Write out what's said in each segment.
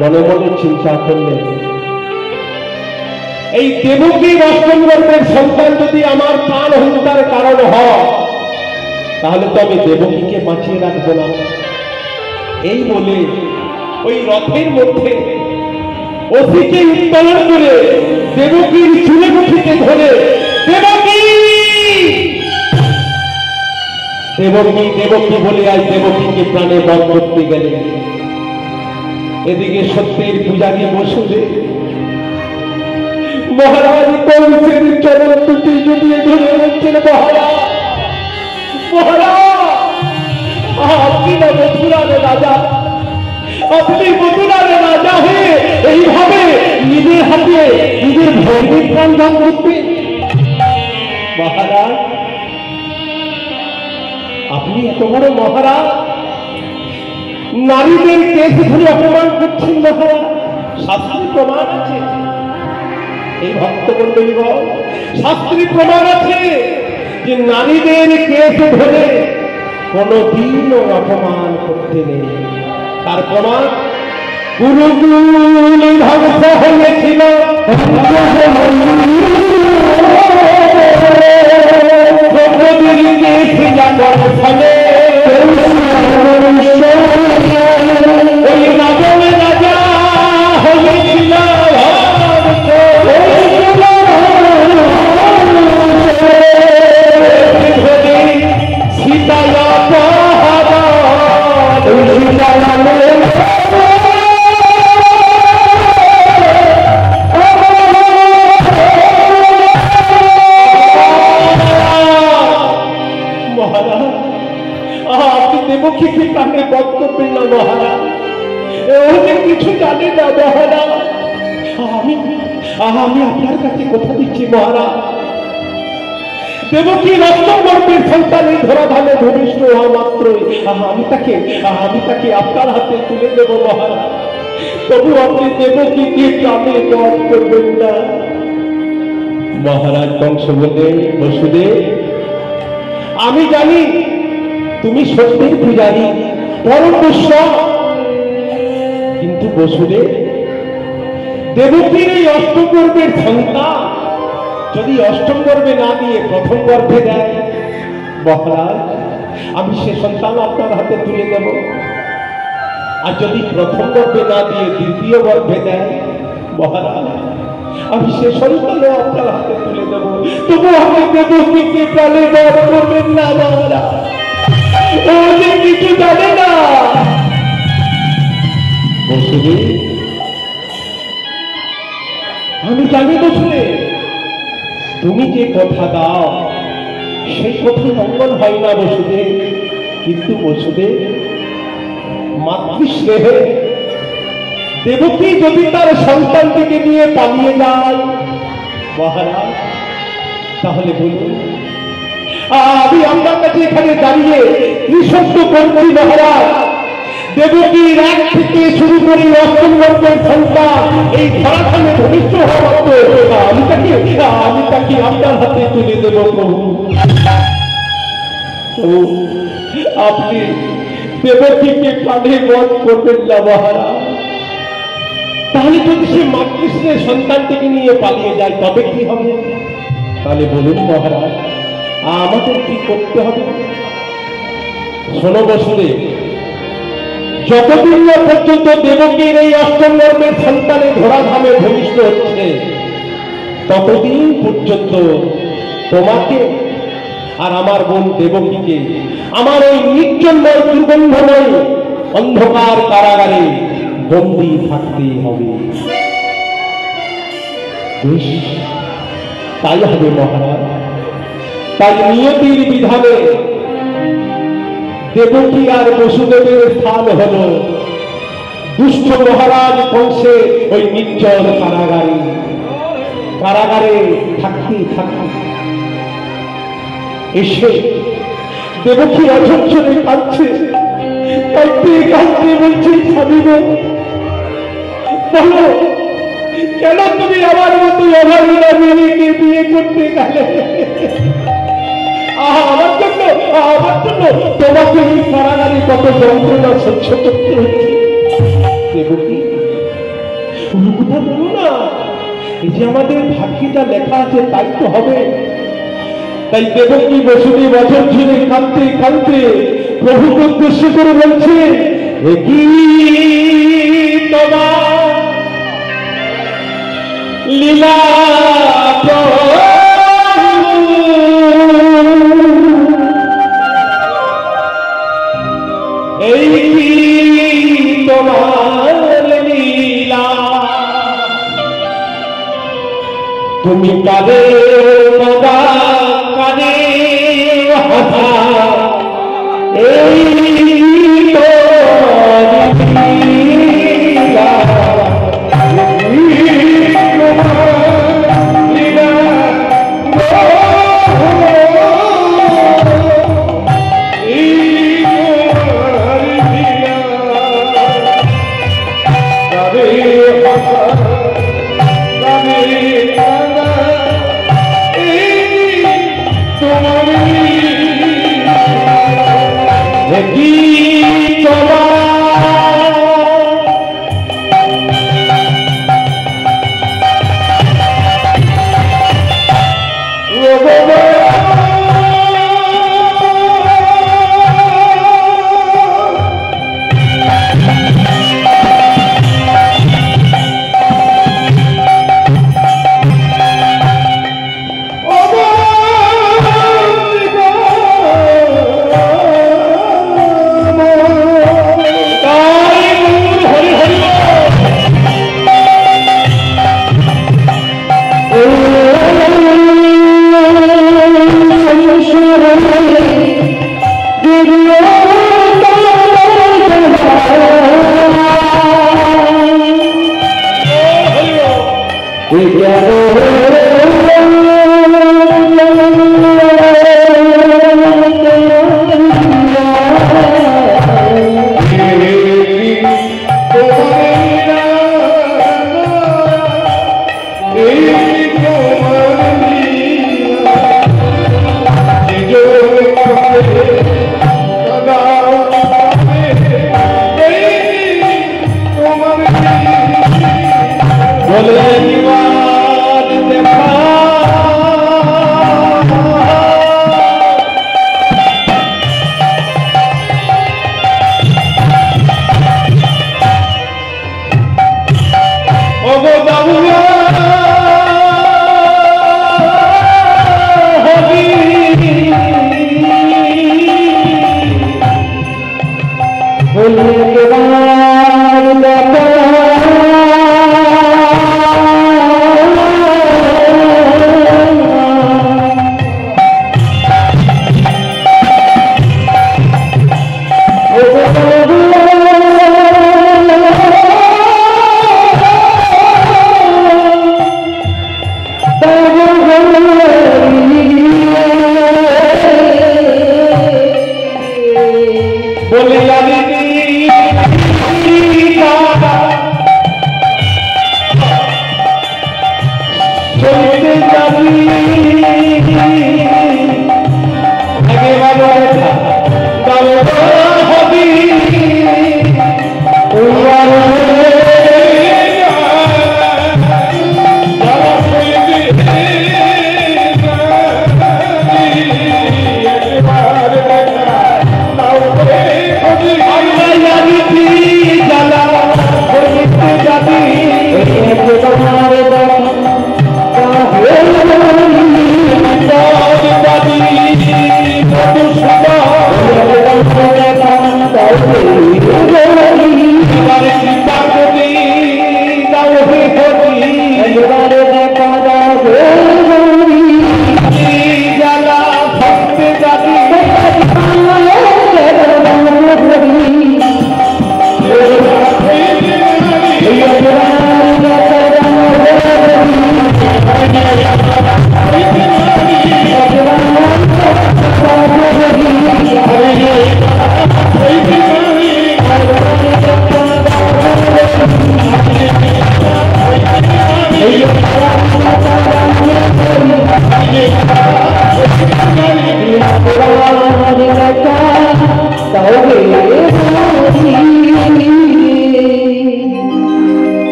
মনে মনে চিন্তা করলেন, এই দেবকীর অষ্টম গর্ভের সন্তান যদি আমার প্রাণ হত্যার কারণ হয়, তাহলে তো আমি দেবকীকে বাঁচিয়ে রাখবো না। এই বলে ওই রথের মধ্যে অসিকে উত্তোলন করে দেবকীর চুলে মুঠিতে ধরে দেবকী দেবকী দেবকী বলে আজ দেবকীকে প্রাণে বধ করতে গেলেন। এদিকে সত্যের পূজারী বসুদেব মহারাজ কংসের চরণ দুটি জড়িয়ে ধরে বলছেন, মহারাজ মহারাজ, আপনি না মথুরার রাজা, আপনি মথুরার রাজা হয়ে এইভাবে নিজের হাতে নিজের ভগ্নীর প্রাণ দান করতে? মহারাজ, আপনি এত বড় মহারাজ, নারীদের কেস ধরে অপমান করছেন মহারাজ। শাস্ত্রী প্রমাণ আছে, এই ভক্তমণ্ডলীগণ, শাস্ত্রী প্রমাণ আছে যে নারীদের কেস ধরে কোনদিনও অপমান করতে নেই। তার প্রমাণ গুরুকুল ধ্বংস হয়েছিল ওই রাজনে রাজা হয়েছিল সীতায়া দেবকীকে প্রাণে বধ করবেন না মহারাজ, অনেক কিছু জানে না মহারাজ। আমি আপনার কাছে কথা দিচ্ছি মহারাজ, দেবকী অষ্টম গর্ভের সন্তানের ধরাধামে ভূমিষ্ঠ হওয়া মাত্রই আমি তাকে আপনার হাতে তুলে দেব মহারাজ। তবু আপনি দেবকীকে প্রাণে বধ করবেন না। মহারাজ কংস বললেন, বসুদেব, আমি জানি তুমি সত্যের পূজারী, পরম বৈষ্য, কিন্তু বসুদেব, দেবকীর এই অষ্টম গর্ভের সন্তান যদি অষ্টম গর্ভে না দিয়ে প্রথম গর্ভে দেয়, মহারাজ আমি সে সন্তান আপনার হাতে তুলে দেব। আর যদি প্রথম গর্ভে না দিয়ে দ্বিতীয় গর্ভে দেয়, মহারাজ আমি সে সন্তানও আপনার হাতে তুলে দেব। তবু আপনি দেবকীকে প্রাণে বধ করবেন না মহারাজ, ও যে কিছু জানে না। বসুদেব, আমি জানি বসুদেব, তুমি যে কথা দাও সেই কথা লঙ্ঘন হয় না বসুদেব। কিন্তু বসুদেব, মাতৃস্নেহে দেবকী যদি তার সন্তানটিকে নিয়ে পালিয়ে যায় মহারাজ, তাহলে বলুন আমি আপনার কাছে এখানে দাঁড়িয়ে নিঃশব্দ করছি মহারাজ, দেবকীর এক থেকে শুরু করে অষ্টম গর্ভের সন্তান এই ধরাধামে ভূমিষ্ঠ হওয়া আমি তাকে আপনার হাতে তুলে দেব প্রভু। আপনি দেবকীকে প্রাণে বধ করবেন না মহারাজ। তাহলে যদি সে মাতৃস্নেহের সন্তানটিকে নিয়ে পালিয়ে যায় তবে কি হবে? তাহলে বলুন মহারাজ, আমাদের কি করতে হবে? শোনো বসুদেব, যতদিন না পর্যন্ত দেবকীর এই অষ্টম গর্ভের সন্তানের ধরাধামে ভূমিষ্ঠ হচ্ছে, ততদিন পর্যন্ত তোমাকে আর আমার বোন দেবকীকে আমার ওই নির্জনময় দুর্গন্ধময় অন্ধকার কারাগারে বন্দী থাকতে হবে। তাই হবে মহারাজ। তাই নিয়তির বিধানে দেবকী আর বসুদেবের স্থান হল দুষ্ট মহারাজ কংসে ওই নির্জন কারাগারে থাকতে থাকতে এসে দেবকী অঝঞ্চলে কাঁদছে, বলছে, স্বামী গো, বলো কেন তুমি আমার মতো অভাবীরা মেয়েকে বিয়ে করতে গেলে? আমার জন্য তোমাকে এই কারাগারে কত যন্ত্রণা সহ্য করতে হচ্ছে। দেবকী কোনো কথা বলো না, এই যে আমাদের ভাগ্যে যা লেখা আছে তাই তো হবে। তাই দেবকী বসুদেব বছর ঝুলে কাঁদতে কাঁদতে প্রভুকে উদ্দেশ্য করে বলছে, কি তোমার লীলা এই তোমার লীলা, তুমি কাঁদে কাঁদা কাঁদে হাসা, এই Yeah.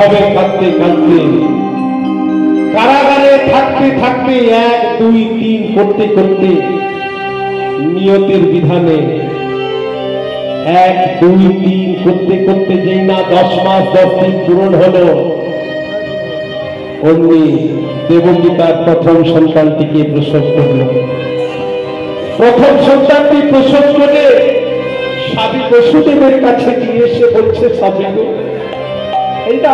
এইভাবে কাঁদতে কাঁদতে কারাগারে থাকতে থাকতে 1 2 3 করতে করতে নিয়তের বিধানে 1 2 3 করতে করতে যেই না 10 মাস 10 দিন পূরণ হলো, অমনি দেবকী তার প্রথম সন্তানটিকে প্রসব করল। প্রথম সন্তানটি প্রসব করে স্বামী বসুদেবের কাছে গিয়ে এসে বলছে, স্বামী গো, এইটা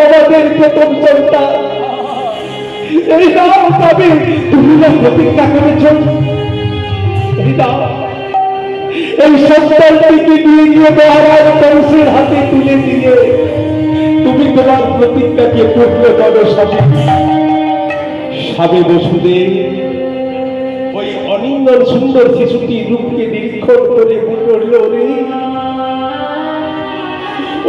আমাদের প্রথম সন্তান, এইটা স্বামী, তুমি না প্রতিজ্ঞা করেছ, এই সন্তানটিকে নিয়ে গিয়ে মহারাজ কংসের হাতে তুলে দিয়ে তুমি তোমার প্রতিজ্ঞাকে পূর্ণ করো। স্বামী বসুদেব ওই অনিন্দন সুন্দর শিশুটি রূপকে নিরীক্ষণ করে বলল,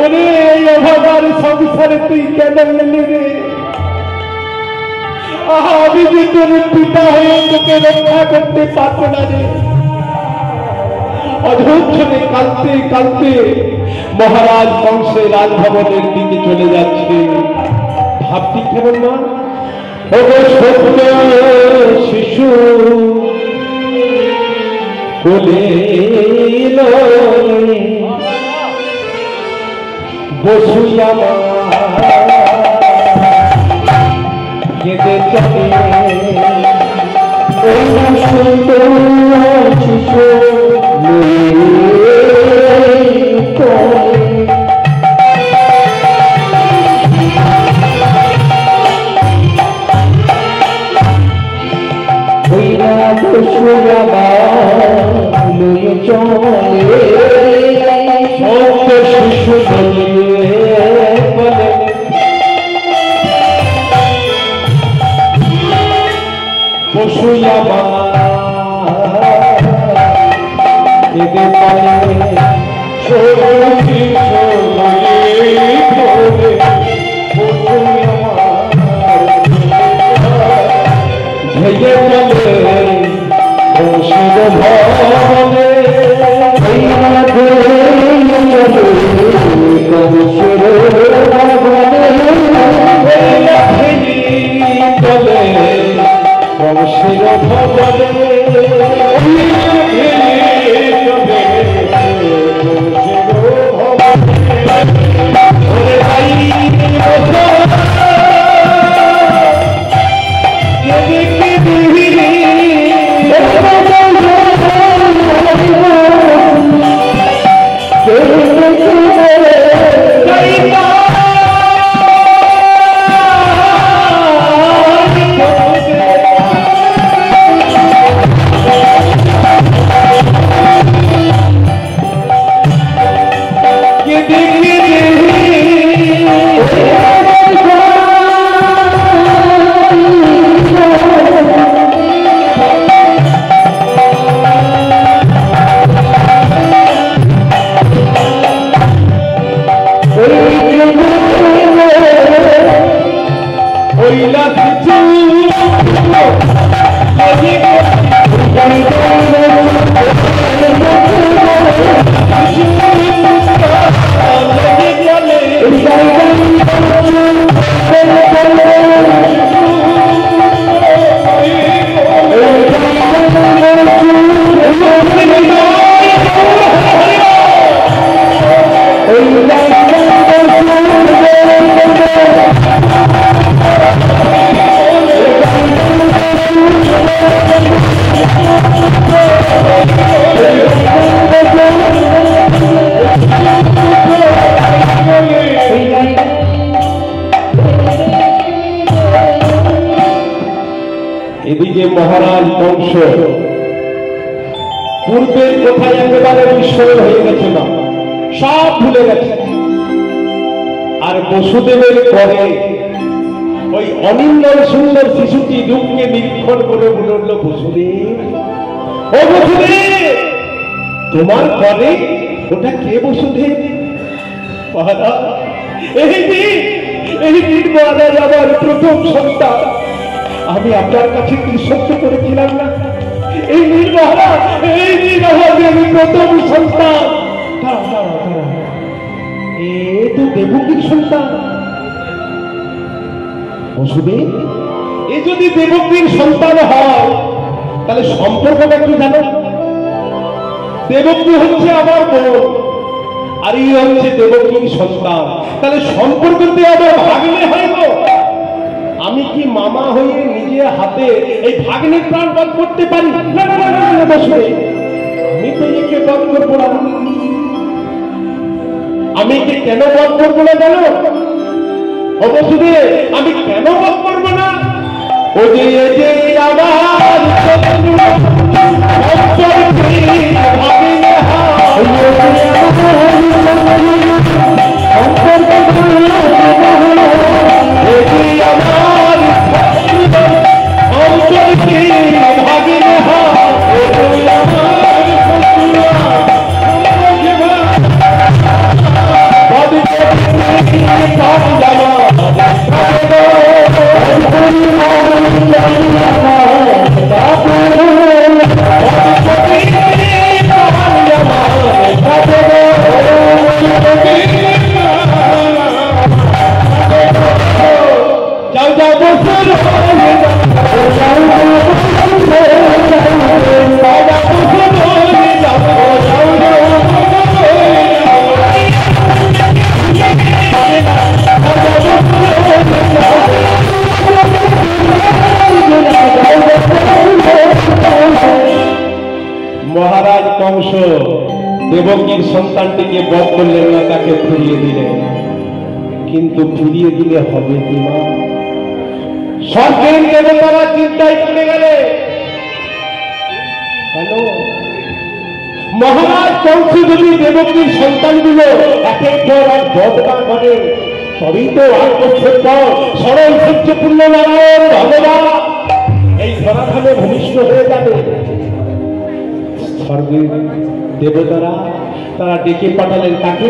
ওরে এই অভাগার সংসারে তুই কেন এলি রে? আমি যে তোর পিতা হয়ে তোকে রক্ষা করতে পারবো না রে। অধৈর্যে কাঁদতে কাঁদতে মহারাজ কংসের রাজভবনের দিকে চলে যাচ্ছে। ভাবটি কেমন না, শিশু কোলে বসুয়া কেঁদে চলে শিশু এদিকে মহারাজ কংস পূর্বের কোথায় একেবারে বিস্ময় হয়ে গেছে, না সব ভুলে গেছে। আর বসুদেবের পরে ওই অনিন্দন সুন্দর শিশুটি রূপকে নিরীক্ষণ করে বলল, বসুদেব, ও বসুদেব, তোমার পরে ওটা কে বসুদেব? মহারাজ, এই দিন মহারাজ আমার প্রথম সন্তান, আমি আপনার কাছে কি সত্য করেছিলাম না? এই দিন মহারাজ, এই দিন আমাদের প্রথম সন্তান। এ তো দেবকীর সন্তান। বসুদেব, এ যদি দেবকীর সন্তান হয় তাহলে সম্পর্কটা কি জানো? দেবকী হচ্ছে আমার বোন, আর এই হচ্ছে দেবকীর সন্তান, তাহলে সম্পর্কতে আবার ভাগ্নে হয় তো। আমি কি মামা হয়ে নিজে হাতে এই ভাগ্নের প্রাণ বধ করতে পারি? না না না না না, বসুদেব, আমি তো একে বধ করবো না। আমি একে কেন বধ করবো না জানো? ও বসুদেব, আমি কেন বধ করবো না? ও যে আমার মহারাজ কংস দেবকীর সন্তানটিকে বধ করলেন না, তাকে ফিরিয়ে দিলেন। কিন্তু ফিরিয়ে দিলে হবে কি না? স্বর্গের দেবতারা চিন্তায় পড়ে গেলে। কেন? মহারাজ কংস যদি দেবকীর সন্তানগুলো এক এক পর এক বধ না করে, তবেই তো 8 বছর পর সরল সূর্যপূর্ণ নারায়ণ ভগবান এই ধরাধামে ভূমিষ্ঠ হয়ে যাবে। স্বর্গের দেবতারা তারা ডেকে পাঠালেন কাকে?